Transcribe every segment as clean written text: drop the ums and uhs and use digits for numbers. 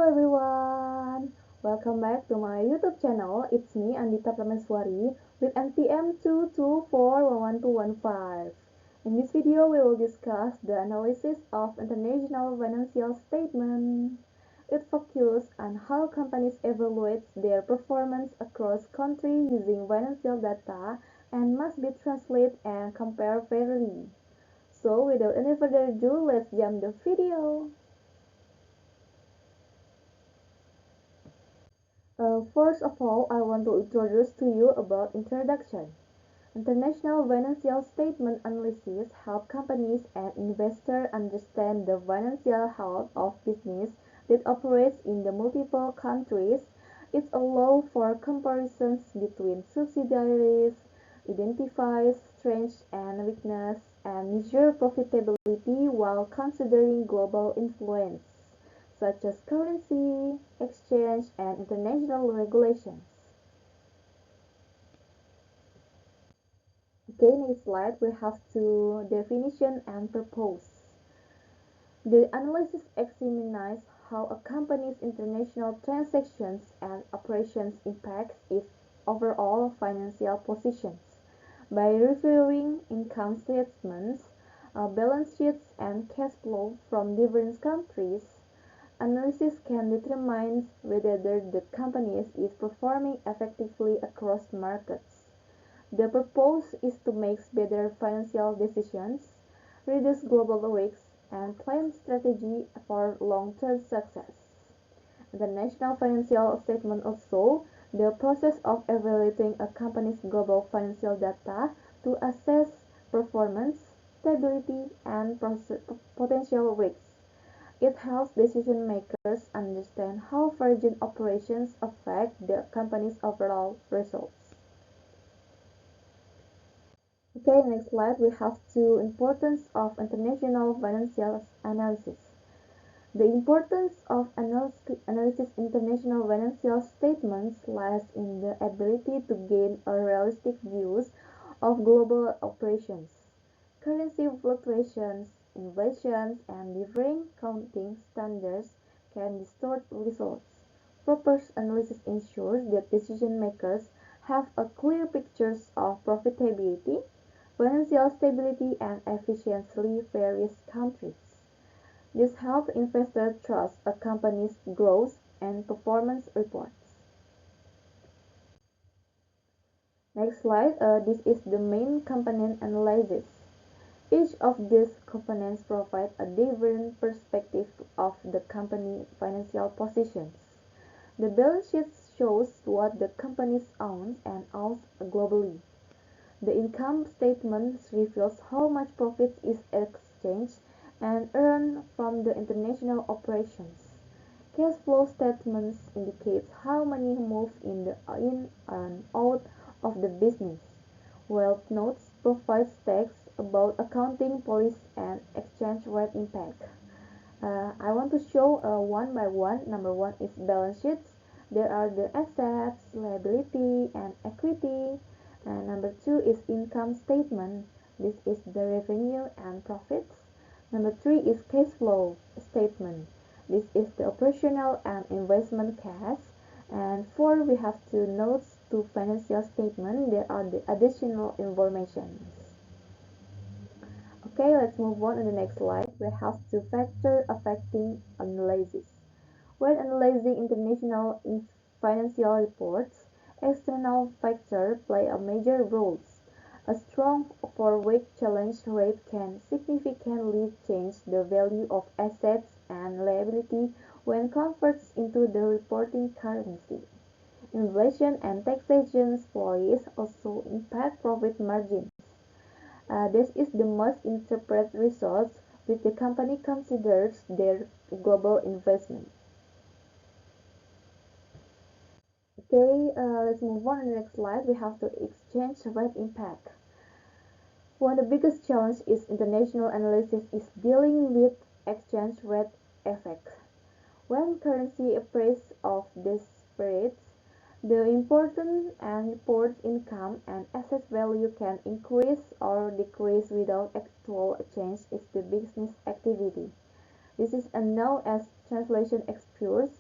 everyone, welcome back to my YouTube channel. It's me Andita Prameswari with NPM 2241215. In this video, we will discuss the analysis of international financial statement. It focuses on how companies evaluate their performance across countries using financial data and must be translated and compared fairly. So, without any further ado, let's jump the video. First of all, I want to introduce to you about introduction. International financial statement analysis help companies and investors understand the financial health of business that operates in the multiple countries. It allows for comparisons between subsidiaries, identifies strengths and weakness, and measure profitability while considering global influence such as currency, exchange, and international regulations. Okay, next slide, we have to definition and purpose. The analysis examines how a company's international transactions and operations impacts its overall financial positions. By reviewing income statements, balance sheets, and cash flow from different countries, analysis can determine whether the company is performing effectively across markets. The purpose is to make better financial decisions, reduce global risks, and plan strategy for long-term success. The national financial statement also the process of evaluating a company's global financial data to assess performance, stability, and potential risks. It helps decision-makers understand how foreign operations affect the company's overall results. Okay, next slide, we have the importance of international financial analysis. The importance of analysis international financial statements lies in the ability to gain a realistic view of global operations. Currency fluctuations, inflation, and differing accounting standards can distort results. Proper analysis ensures that decision-makers have a clear picture of profitability, financial stability, and efficiency various countries. This helps investors trust a company's growth and performance reports. Next slide, this is the main component analysis. Each of these components provides a different perspective of the company's financial positions. The balance sheet shows what the company owns and owns globally. The income statement reveals how much profit is exchanged and earned from the international operations. Cash flow statements indicate how money moves in and out of the business, while notes provide facts about accounting policy and exchange rate impact. I want to show one by one. Number one is balance sheets. There are the assets, liability, and equity. And number two is income statement. This is the revenue and profits. Number three is cash flow statement. This is the operational and investment cash. And four, we have two notes to financial statement. There are the additional information. Okay, let's move on to the next slide. We have two factors affecting analysis. When analyzing international financial reports, external factors play a major role. A strong or weak challenge rate can significantly change the value of assets and liability when converted into the reporting currency. Inflation and taxation policies also impact profit margins. This is the most interpreted results which the company considers their global investment. Okay, let's move on to the next slide. We have the exchange rate impact. One of the biggest challenges is international analysis is dealing with exchange rate effects. When currency appraise of disparities, the important and report income and asset value can increase or decrease without actual change in the business activity. This is known as translation exposure,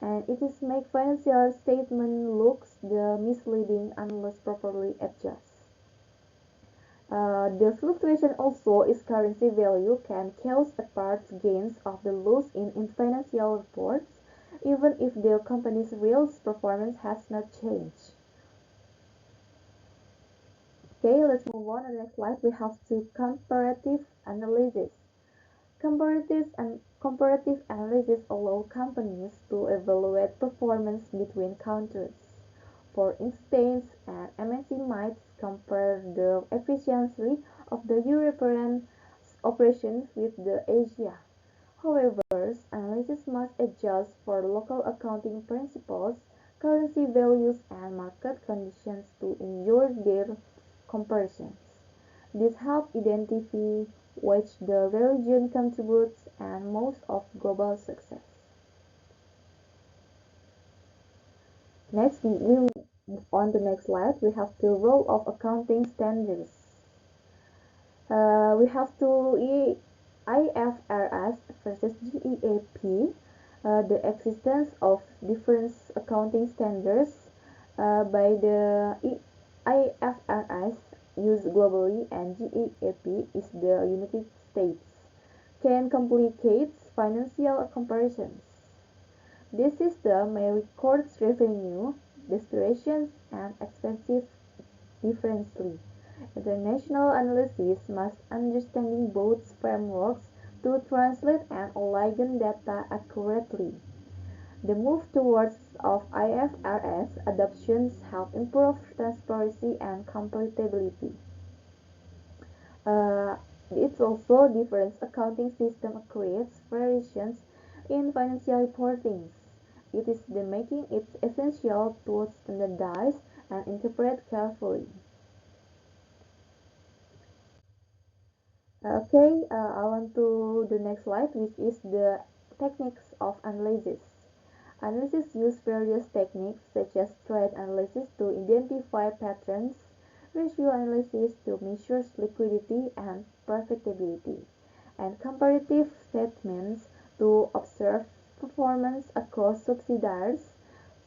and it is make financial statement looks the misleading unless properly adjusted. The fluctuation also is currency value can cause apart gains of the loss in financial reports, even if the company's real performance has not changed. Okay, let's move on to the next slide. We have to comparative analysis. Comparative analysis allow companies to evaluate performance between countries. For instance, an MNC might compare the efficiency of the European operations with the Asia. However, analysis must adjust for local accounting principles, currency values, and market conditions to ensure their comparisons. This helps identify which the region contributes and most of global success. Next, we move on to the next slide. We have the role of accounting standards. We have to IFRS versus GAAP. The existence of different accounting standards by the IFRS used globally and GAAP is the United States can complicate financial comparisons. This system may record revenue, distributions, and expenses differently. International analysis must understanding both frameworks to translate and align data accurately. The move towards of IFRS adoptions help improve transparency and compatibility. It's also different accounting system creates variations in financial reporting. It is the making it essential to standardize and interpret carefully. Okay, I want to the next slide, which is the techniques of analysis. Analysis use various techniques such as trend analysis to identify patterns, ratio analysis to measure liquidity and profitability, and comparative statements to observe performance across subsidiaries.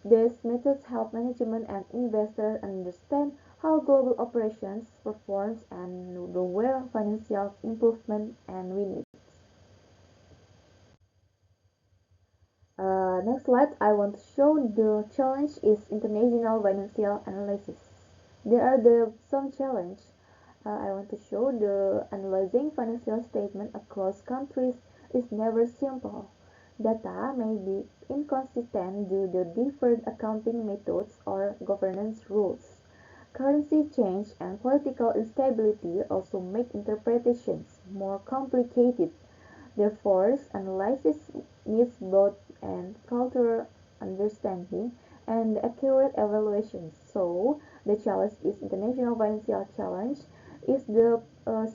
These methods help management and investors understand how global operations perform and where financial improvement and we need. Next slide, I want to show the challenge is international financial analysis. There are some challenge. I want to show the analyzing financial statement across countries is never simple. Data may be inconsistent due to different accounting methods or governance rules. Currency change and political instability also make interpretations more complicated. Therefore, analysis needs both and cultural understanding and accurate evaluations. So, the challenge is international financial challenge is the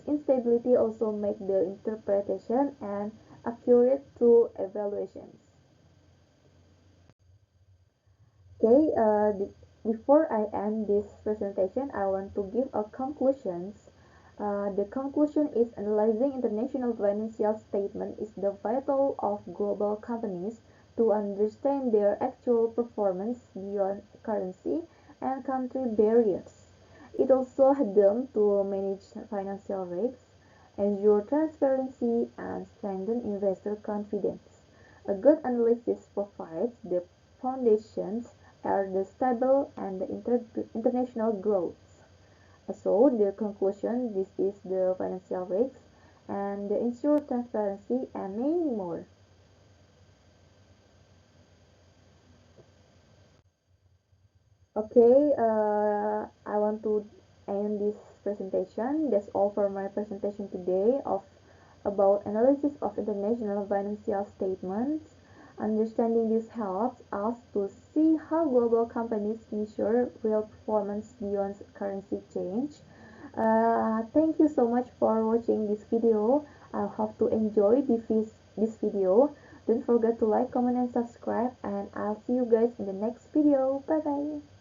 instability also make the interpretation and accurate to evaluations. Okay, before I end this presentation, I want to give a conclusions. The conclusion is analyzing international financial statement is the vital of global companies to understand their actual performance beyond currency and country barriers. It also helps them to manage financial risks, ensure transparency, and strengthen investor confidence. A good analysis provides the foundations are the stable and the international growth. So the conclusion, this is the financial risks and the ensure transparency and many more. Okay, I want to end this presentation. That's all for my presentation today of about analysis of international financial statements. Understanding this helps us to see how global companies measure real performance beyond currency change. Thank you so much for watching this video. I hope to enjoy this video. Don't forget to like, comment, and subscribe. And I'll see you guys in the next video. Bye bye.